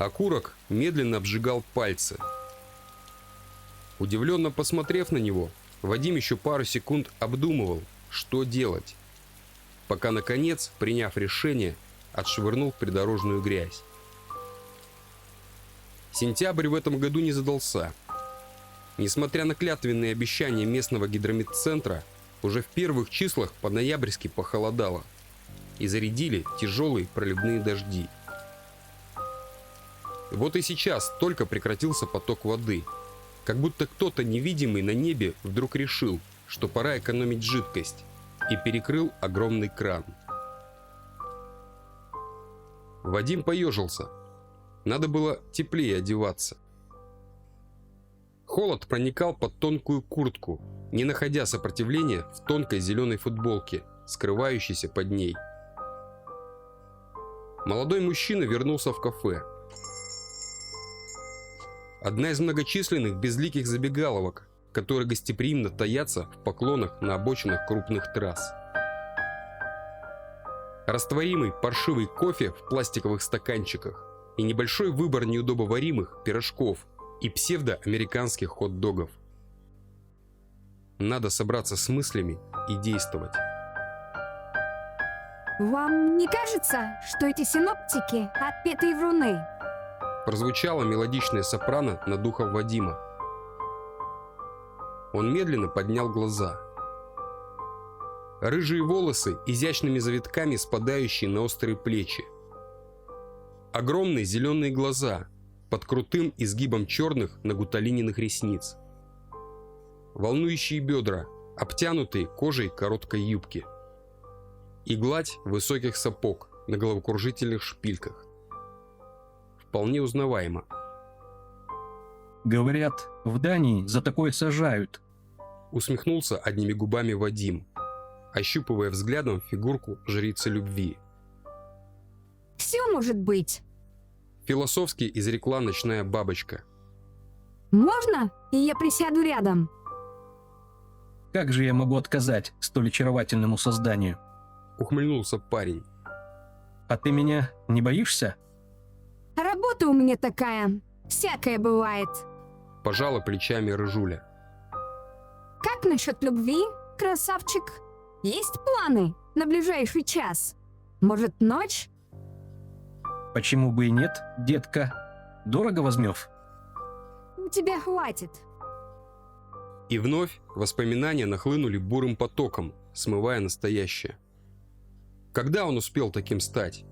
Окурок медленно обжигал пальцы. Удивленно посмотрев на него, Вадим еще пару секунд обдумывал, что делать, пока, наконец, приняв решение, отшвырнул придорожную грязь. Сентябрь в этом году не задался. Несмотря на клятвенные обещания местного гидрометцентра, уже в первых числах по-ноябрьски похолодало и зарядили тяжелые проливные дожди. Вот и сейчас только прекратился поток воды, как будто кто-то невидимый на небе вдруг решил, что пора экономить жидкость, и перекрыл огромный кран. Вадим поежился. Надо было теплее одеваться. Холод проникал под тонкую куртку, не находя сопротивления в тонкой зеленой футболке, скрывающейся под ней. Молодой мужчина вернулся в кафе. Одна из многочисленных безликих забегаловок, которые гостеприимно таятся в поклонах на обочинах крупных трасс. Растворимый паршивый кофе в пластиковых стаканчиках и небольшой выбор неудобоваримых пирожков и псевдоамериканских хот-догов. Надо собраться с мыслями и действовать. Вам не кажется, что эти синоптики отпетые вруны? Прозвучала мелодичная сопрано над ухом Вадима. Он медленно поднял глаза. Рыжие волосы, изящными завитками спадающие на острые плечи. Огромные зеленые глаза под крутым изгибом черных нагуталиненных ресниц. Волнующие бедра, обтянутые кожей короткой юбки. И гладь высоких сапог на головокружительных шпильках. Вполне узнаваемо. Говорят, в Дании за такое сажают. Усмехнулся одними губами Вадим, ощупывая взглядом фигурку жрицы любви. Все может быть. Философски изрекла ночная бабочка. Можно, и я присяду рядом? Как же я могу отказать столь очаровательному созданию? Ухмыльнулся парень. А ты меня не боишься? Работа у меня такая. Всякое бывает. Пожала плечами Рыжуля. Как насчет любви, красавчик? Есть планы на ближайший час? Может, ночь? Почему бы и нет, детка? Дорого возьмешь? Тебя хватит. И вновь воспоминания нахлынули бурым потоком, смывая настоящее. Когда он успел таким стать?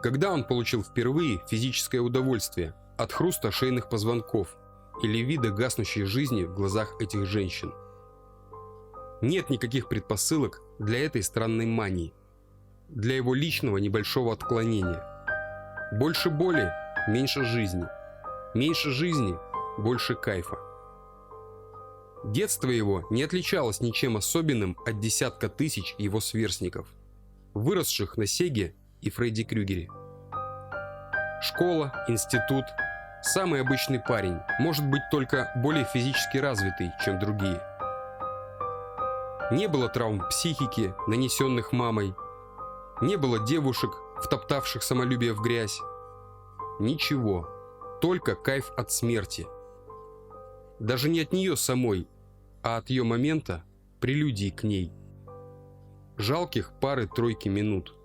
Когда он получил впервые физическое удовольствие от хруста шейных позвонков или вида гаснущей жизни в глазах этих женщин? Нет никаких предпосылок для этой странной мании, для его личного небольшого отклонения. Больше боли, меньше жизни. Меньше жизни, больше кайфа. Детство его не отличалось ничем особенным от десятка тысяч его сверстников, выросших на Сеге и Фредди Крюгере. Школа, институт, самый обычный парень, может быть только более физически развитый, чем другие. Не было травм психики, нанесенных мамой. Не было девушек, втоптавших самолюбие в грязь. Ничего, только кайф от смерти. Даже не от нее самой, а от ее момента, прелюдии к ней. Жалких пары-тройки минут.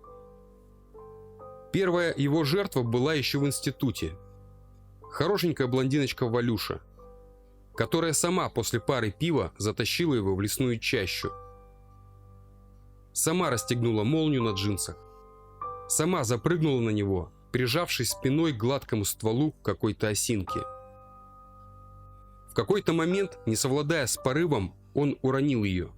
Первая его жертва была еще в институте. Хорошенькая блондиночка Валюша, которая сама после пары пива затащила его в лесную чащу. Сама расстегнула молнию на джинсах. Сама запрыгнула на него, прижавшись спиной к гладкому стволу какой-то осинки. В какой-то момент, не совладая с порывом, он уронил ее.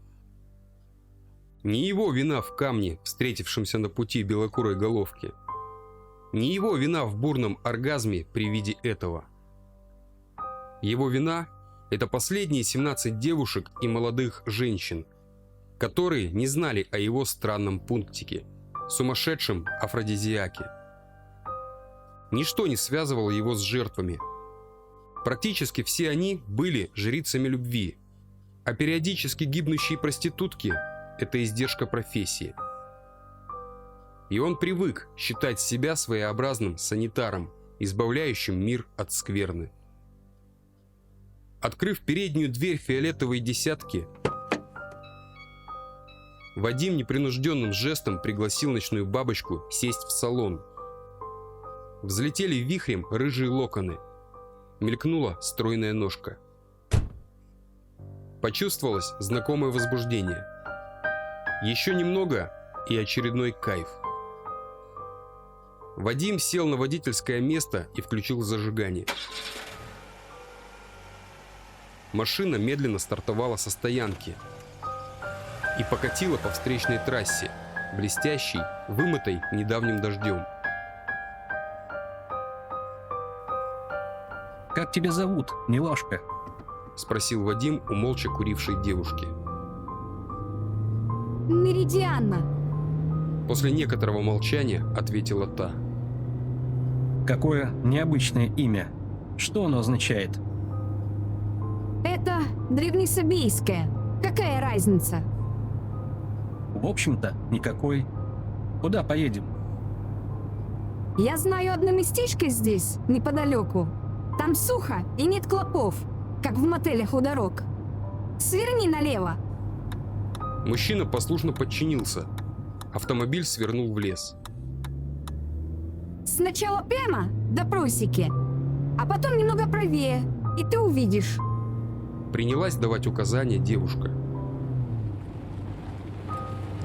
Не его вина в камне, встретившемся на пути белокурой головки. Не его вина в бурном оргазме при виде этого. Его вина – это последние 17 девушек и молодых женщин, которые не знали о его странном пунктике, сумасшедшем афродизиаке. Ничто не связывало его с жертвами. Практически все они были жрицами любви, а периодически гибнущие проститутки – это издержка профессии. И он привык считать себя своеобразным санитаром, избавляющим мир от скверны. Открыв переднюю дверь фиолетовой десятки, Вадим непринужденным жестом пригласил ночную бабочку сесть в салон. Взлетели вихрем рыжие локоны. Мелькнула стройная ножка. Почувствовалось знакомое возбуждение. Еще немного и очередной кайф. Вадим сел на водительское место и включил зажигание. Машина медленно стартовала со стоянки и покатила по встречной трассе, блестящей, вымытой недавним дождем. «Как тебя зовут, милашка?» — спросил Вадим у молча курившей девушки. Меридианна. После некоторого молчания ответила та. Какое необычное имя. Что оно означает? Это древнесабийское. Какая разница? В общем-то, никакой. Куда поедем? Я знаю одно местечко здесь, неподалеку. Там сухо и нет клопов, как в мотелях у дорог. Сверни налево. Мужчина послушно подчинился. Автомобиль свернул в лес. Сначала прямо до просеки, а потом немного правее, и ты увидишь. Принялась давать указания девушка.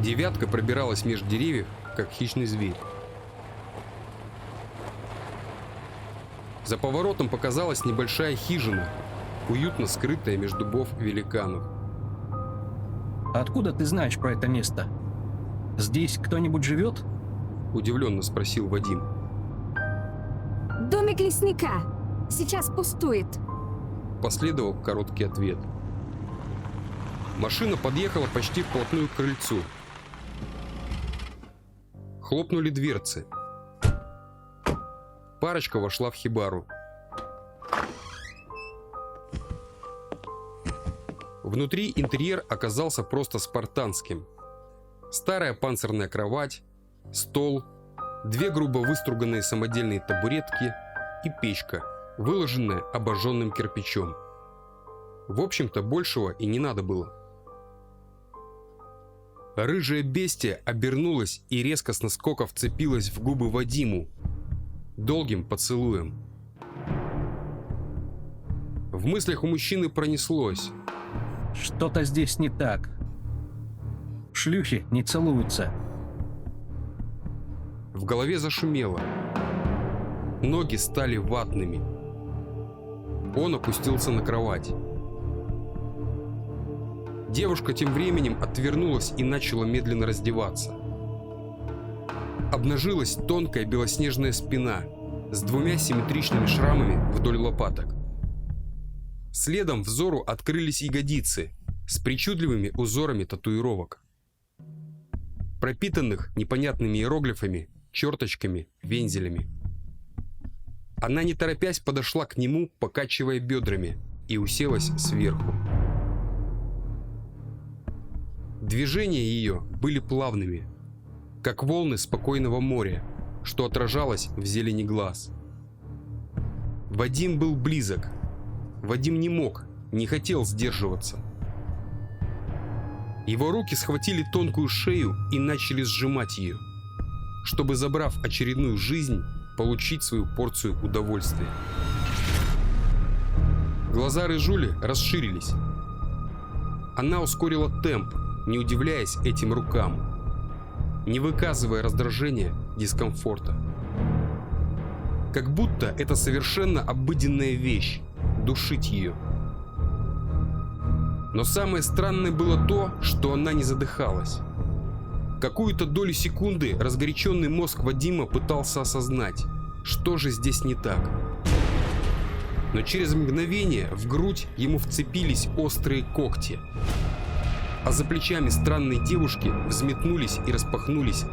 Девятка пробиралась между деревьев, как хищный зверь. За поворотом показалась небольшая хижина, уютно скрытая между дубов великанов. А откуда ты знаешь про это место? Здесь кто-нибудь живет? Удивленно спросил Вадим. Домик лесника. Сейчас пустует. Последовал короткий ответ. Машина подъехала почти вплотную к крыльцу. Хлопнули дверцы. Парочка вошла в хибару. Внутри интерьер оказался просто спартанским. Старая панцирная кровать, стол, две грубо выструганные самодельные табуретки и печка, выложенная обожженным кирпичом. В общем-то, большего и не надо было. Рыжая бестия обернулась и резко с наскока вцепилась в губы Вадиму долгим поцелуем. В мыслях у мужчины пронеслось: Что-то здесь не так. Шлюхи не целуются. в голове зашумело. Ноги стали ватными. Он опустился на кровать. Девушка тем временем отвернулась и начала медленно раздеваться. Обнажилась тонкая белоснежная спина с двумя симметричными шрамами вдоль лопаток. Следом взору открылись ягодицы с причудливыми узорами татуировок, пропитанных непонятными иероглифами, черточками, вензелями. Она, не торопясь, подошла к нему, покачивая бедрами, и уселась сверху. Движения ее были плавными, как волны спокойного моря, что отражалось в зелени глаз. Вадим был близок. Вадим не мог, не хотел сдерживаться. Его руки схватили тонкую шею и начали сжимать ее, чтобы, забрав очередную жизнь, получить свою порцию удовольствия. Глаза рыжули расширились. Она ускорила темп, не удивляясь этим рукам, не выказывая раздражения, дискомфорта. Как будто это совершенно обыденная вещь – душить ее. Но самое странное было то, что она не задыхалась. Какую-то долю секунды разгоряченный мозг Вадима пытался осознать, что же здесь не так. Но через мгновение в грудь ему вцепились острые когти, а за плечами странной девушки взметнулись и распахнулись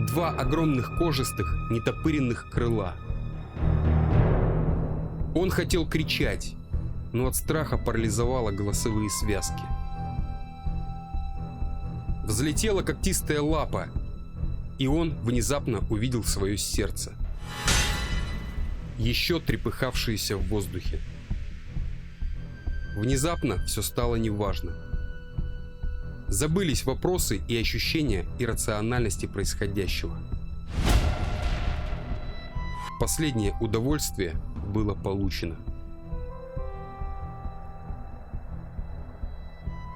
два огромных кожистых, нетопыренных крыла. Он хотел кричать, но от страха парализовало голосовые связки. Взлетела когтистая лапа, и он внезапно увидел свое сердце. еще трепыхавшиеся в воздухе. Внезапно все стало неважно. Забылись вопросы и ощущения иррациональности происходящего. Последнее удовольствие было получено.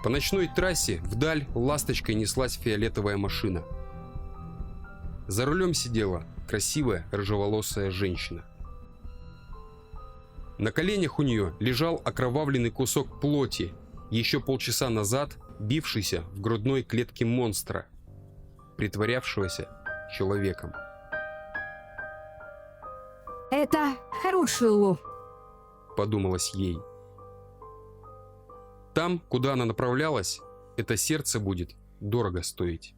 По ночной трассе вдаль ласточкой неслась фиолетовая машина. За рулем сидела красивая рыжеволосая женщина. На коленях у нее лежал окровавленный кусок плоти, еще полчаса назад бившийся в грудной клетке монстра, притворявшегося человеком. Это хороший улов. Подумалось ей. Там, куда она направлялась, это сердце будет дорого стоить.